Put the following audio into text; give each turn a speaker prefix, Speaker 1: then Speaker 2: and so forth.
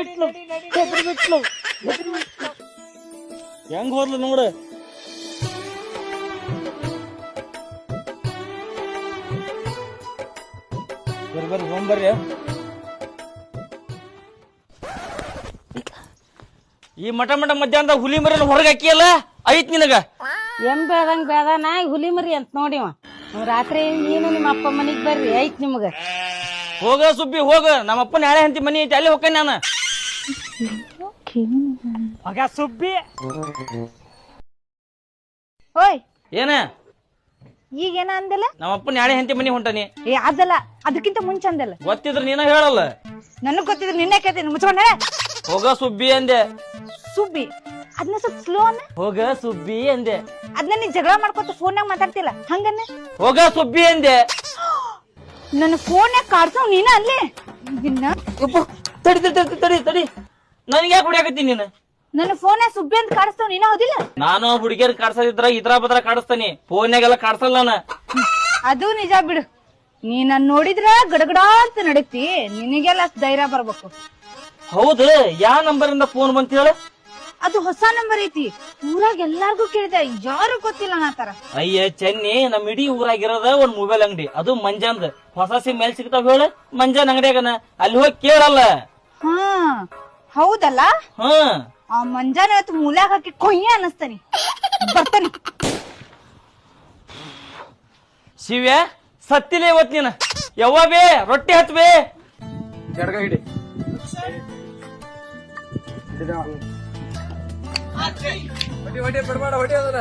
Speaker 1: ಬಿಟ್ಲು
Speaker 2: ಹೆಂಗ್ ಹೋದ್ಲು ನೋಡ. ಬರ್ರಿ ಹೋಗ್ಬರ್ರಿ. ಈ ಮಠ ಮಧ್ಯಾಹ್ನದಾಗ ಹುಲಿ ಮರಿನ ಹೊರಗೆ ಹಾಕಿಯಲ್ಲ ಐತ್ ನಿನಗ.
Speaker 1: ಬೇದಂಗ್ ಬೇದಾನ ಹುಲಿ ಮರಿ ಅಂತ ನೋಡಿವ. ರಾತ್ರಿ ನೀನು ನಿಮ್ಮ ಅಪ್ಪ ಮನಿಗ್ ಬರ್ರಿ ಐತ್ ನಿಮ್ಗ.
Speaker 2: ಹೋಗ ಸುಬ್ಬಿ ಹೋಗ, ನಮ್ಮಪ್ಪ ನಾಳೆ ಹಂತಿ ಮನಿ ಐತಿ ಅಲ್ಲಿ ಹೋಗ್ತೇನೆ ನಾನು.
Speaker 3: ಮಗ ಸುಬ್ಬಿ
Speaker 1: ಓಯ್
Speaker 2: ಏನ
Speaker 1: ಈಗೇನ ಅಂದಲ್ಲ?
Speaker 2: ನಮ್ಮಪ್ಪ ನಾಳೆ ಹಂತಿ ಮನಿ ಹೊಂಟಾನಿ.
Speaker 1: ಏ ಅದಲ್ಲ, ಅದಕ್ಕಿಂತ ಮುಂಚೆ ಅಂದಲ್ಲ.
Speaker 2: ಗೊತ್ತಿದ್ರ ನೀನ ಹೇಳಲ್ಲ.
Speaker 1: ನನಗ್ ಗೊತ್ತಿದ್ರೆ ನಿನ್ನೆ ಕೇಳ್ತೀನಿ. ಮುಚ್ಕೊಂಡೆ
Speaker 2: ಹೋಗ ಸುಬ್ಬಿ ಅಂದೆ.
Speaker 1: ಸುಬ್ಬಿ ಅದನ್ನ ಸ್ವಲ್ಪ ಸ್ಲೋ ಅನ್ನ.
Speaker 2: ಹೋಗ ಸುಬ್ಬಿ ಅಂದೆ.
Speaker 1: ಅದನ್ನ ನೀ ಜಗಳ ಮಾಡ್ಕೊತ ಫೋನ್ಯಾಗ ಮಾತಾಡ್ತಿಲ್ಲ ಹಂಗನ್ನ.
Speaker 2: ಹೋಗ ಸುಬ್ಬಿ ಅಂದೆ.
Speaker 1: ನನ್ನ ಫೋನ್ಯಾಗ ಕಾಡ್ಸವ್ ನೀನ ಅಲ್ಲೇ.
Speaker 2: ತಡಿ ತಡಿ ತಡಿ ತಡಿ, ನನ್ಗೆ ಯಾಕೆ ಹೊಡಿಯಾಕತ್ತೀನಿ ನೀನು?
Speaker 1: ನನ್ನ ಫೋನ್ಯಾಗ ಸುಬ್ಬಿ ಅಂತ ಕಾಡಿಸ್ತಾವ್ ನೀನ ಹೌದಿಲ್ಲ?
Speaker 2: ನಾನು ಹುಡುಗಿಯರ್ ಕಾಡ್ಸದಿದ್ರ ಇದ್ರ ಬದ್ರ ಕಾಡಿಸ್ತಾನಿ, ಫೋನ್ಯಾಗೆಲ್ಲ ಕಾಡ್ಸಲ್ಲ ನಾನು.
Speaker 1: ಅದು ನಿಜ ಬಿಡು. ನೀ ನನ್ ನೋಡಿದ್ರ ಗಡಗಡ ಅಂತ ನಡೀತಿ. ನಿನಗೆಲ್ಲ ಅಷ್ಟ್ ಧೈರ್ಯ ಬರ್ಬೇಕು.
Speaker 2: ಹೌದು, ಯಾವ ನಂಬರ್ ಇಂದ ಫೋನ್ ಬಂತ ಹೇಳ?
Speaker 1: ಅದು ಹೊಸ ನಂಬರ್ ಐತಿ. ಊರಾಗ ಎಲ್ಲಾರ್ಗು ಕೇಳಿದೆ, ಯಾರು ಗೊತ್ತಿಲ್ಲ ನಾತರ.
Speaker 2: ಅಯ್ಯ ಚೆನ್ನಿ, ನಮ್ ಇಡೀ ಊರಾಗಿರೋದ ಒಂದ್ ಮೊಬೈಲ್ ಅಂಗಡಿ, ಅದು ಮಂಜಾನ್ದ. ಹೊಸ ಸಿಮ್ ಎಲ್ಲಿ ಸಿಗ್ತಾವ ಹೇಳ? ಮಂಜಾನ್ ಅಂಗಡಿಯಾಗನ, ಅಲ್ಲಿ ಹೋಗಿ ಕೇಳಲ್ಲ.
Speaker 1: ಹಾ ಹೌದಲ್ಲ.
Speaker 2: ಹ್ಮ್,
Speaker 1: ಆ ಮಂಜಾನ ಇವತ್ತು ಮೂಲ್ಯಾಗ ಹಾಕಿ ಕೊಯ್ಯ ಅನಸ್ತಾನಿ. ಬರ್ತಾನಿ.
Speaker 2: ಶಿವ್ಯ ಸತ್ತಿಲ್ಲ ಇವತ್ ನೀನ. ಯವ್ವ ಬೇ ರೊಟ್ಟಿ ಹತ್ಬೇ.
Speaker 4: ಜಡ್ಗ ಹಿಡಿ. ಹೊಡಿ ಬಿಡ್ಬೇಡ, ಹೊಡಿ ಅದನ್ನ.